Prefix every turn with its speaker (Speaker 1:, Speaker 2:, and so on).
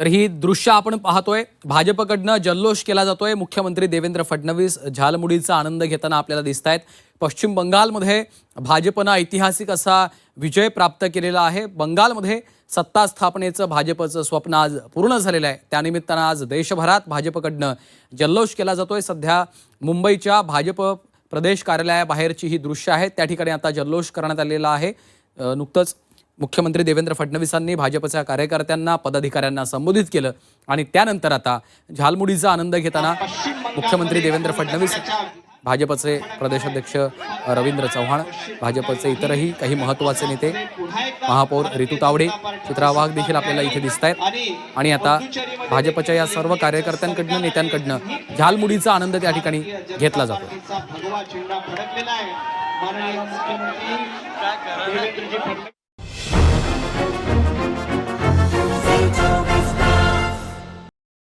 Speaker 1: तर ही दृश्य आपण पाहतोय, भाजपकडनं जल्लोष केला जातोय। मुख्यमंत्री देवेंद्र फडणवीस झालमुडीचा आनंद घेताना आपल्याला दिसतायत। पश्चिम बंगालमध्ये भाजपनं ऐतिहासिक असा विजय प्राप्त केलेला आहे। बंगालमध्ये सत्ता स्थापनेचं भाजपचं स्वप्न आज पूर्ण झालेलं आहे। त्यानिमित्तानं आज देशभरात भाजपकडनं जल्लोष केला जातोय। सध्या मुंबईच्या भाजप प्रदेश कार्यालयाबाहेरची ही दृश्य आहेत। त्या ठिकाणी आता जल्लोष करण्यात आलेला आहे। नुकतंच मुख्यमंत्री देवेंद्र फडणवीसांनी भाजपच्या कार्यकर्त्यांना पदाधिकाऱ्यांना संबोधित केलं आणि त्यानंतर आता झालमुडीचा आनंद घेताना मुख्यमंत्री देवेंद्र फडणवीस, भाजपचे प्रदेशाध्यक्ष रवींद्र चव्हाण, भाजपचे इतरही काही महत्त्वाचे नेते, महापौर रितू तावडे, चित्रा वाघ देखील आपल्याला इथे दिसतायत आणि आता भाजपच्या या सर्व कार्यकर्त्यांकडनं, नेत्यांकडनं झालमुडीचा आनंद त्या ठिकाणी घेतला जातो।